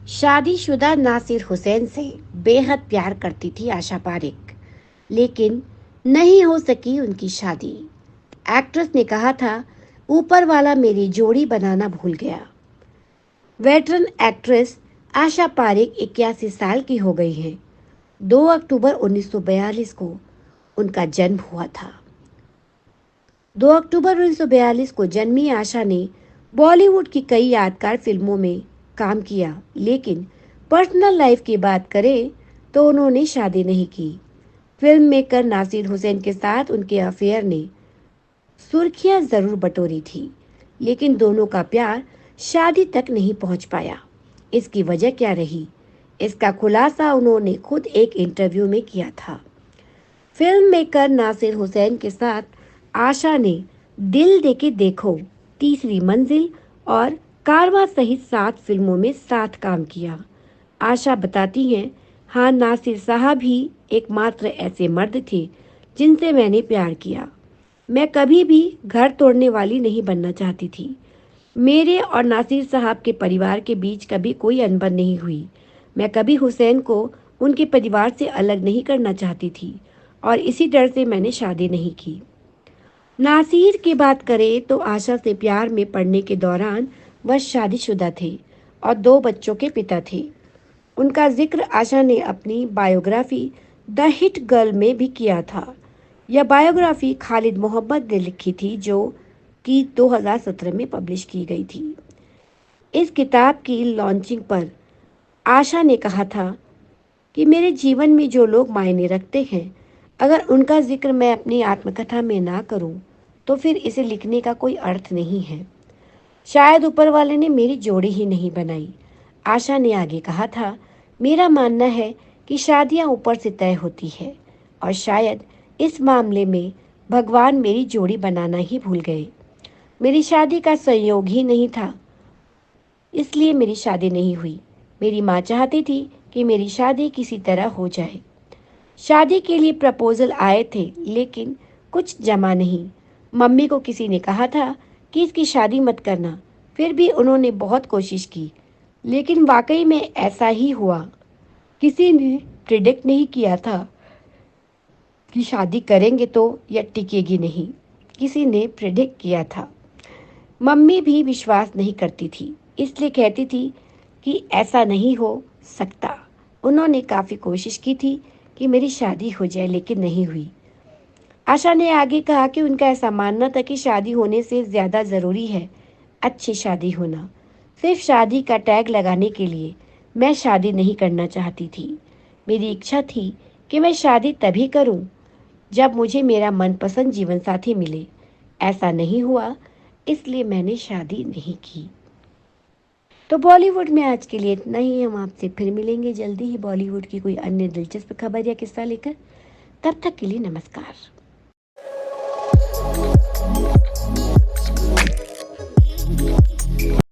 शादीशुदा नासिर हुसैन से बेहद प्यार करती थी आशा पारेख, लेकिन नहीं हो सकी उनकी शादी। एक्ट्रेस ने कहा था, ऊपर वाला मेरी जोड़ी बनाना भूल गया। वेटरन एक्ट्रेस आशा पारेख 81 साल की हो गई हैं। 2 अक्टूबर 1942 को उनका जन्म हुआ था। 2 अक्टूबर 1942 को जन्मी आशा ने बॉलीवुड की कई यादगार फिल्मों में काम किया, लेकिन पर्सनल लाइफ की बात करें तो उन्होंने शादी नहीं की। फिल्म मेकर नासिर हुसैन के साथ उनके अफेयर ने सुर्खियां जरूर बटोरी थी, लेकिन दोनों का प्यार शादी तक नहीं पहुंच पाया। इसकी वजह क्या रही, इसका खुलासा उन्होंने खुद एक इंटरव्यू में किया था। फिल्म मेकर नासिर हुसैन के साथ आशा ने दिल देके देखो, तीसरी मंजिल और कारवां सहित 7 फिल्मों में साथ काम किया। आशा बताती हैं, हाँ, नासिर साहब ही एकमात्र ऐसे मर्द थे जिनसे मैंने प्यार किया। मैं कभी भी घर तोड़ने वाली नहीं बनना चाहती थी। मेरे और नासिर साहब के परिवार के बीच कभी कोई अनबन नहीं हुई। मैं कभी हुसैन को उनके परिवार से अलग नहीं करना चाहती थी और इसी डर से मैंने शादी नहीं की। नासिर की बात करें तो आशा से प्यार में पड़ने के दौरान वह शादीशुदा थे और 2 बच्चों के पिता थे। उनका जिक्र आशा ने अपनी बायोग्राफी द हिट गर्ल में भी किया था। यह बायोग्राफी खालिद मोहम्मद ने लिखी थी, जो कि 2017 में पब्लिश की गई थी। इस किताब की लॉन्चिंग पर आशा ने कहा था कि मेरे जीवन में जो लोग मायने रखते हैं, अगर उनका जिक्र मैं अपनी आत्मकथा में ना करूं, तो फिर इसे लिखने का कोई अर्थ नहीं है। शायद ऊपर वाले ने मेरी जोड़ी ही नहीं बनाई। आशा ने आगे कहा था, मेरा मानना है कि शादियां ऊपर से तय होती है और शायद इस मामले में भगवान मेरी जोड़ी बनाना ही भूल गए। मेरी शादी का संयोग ही नहीं था, इसलिए मेरी शादी नहीं हुई। मेरी माँ चाहती थी कि मेरी शादी किसी तरह हो जाए। शादी के लिए प्रपोजल आए थे, लेकिन कुछ जमा नहीं। मम्मी को किसी ने कहा था कि इसकी शादी मत करना, फिर भी उन्होंने बहुत कोशिश की, लेकिन वाकई में ऐसा ही हुआ। किसी ने प्रिडिक्ट नहीं किया था कि शादी करेंगे तो यह टिकेगी नहीं। किसी ने प्रिडिक्ट किया था। मम्मी भी विश्वास नहीं करती थी, इसलिए कहती थी कि ऐसा नहीं हो सकता। उन्होंने काफ़ी कोशिश की थी कि मेरी शादी हो जाए, लेकिन नहीं हुई। आशा ने आगे कहा कि उनका ऐसा मानना था कि शादी होने से ज़्यादा ज़रूरी है अच्छी शादी होना। सिर्फ शादी का टैग लगाने के लिए मैं शादी नहीं करना चाहती थी। मेरी इच्छा थी कि मैं शादी तभी करूं जब मुझे मेरा मनपसंद जीवन साथी मिले। ऐसा नहीं हुआ, इसलिए मैंने शादी नहीं की। तो बॉलीवुड में आज के लिए इतना ही। हम आपसे फिर मिलेंगे जल्दी ही बॉलीवुड की कोई अन्य दिलचस्प खबर या किस्सा लेकर। तब तक के लिए नमस्कार।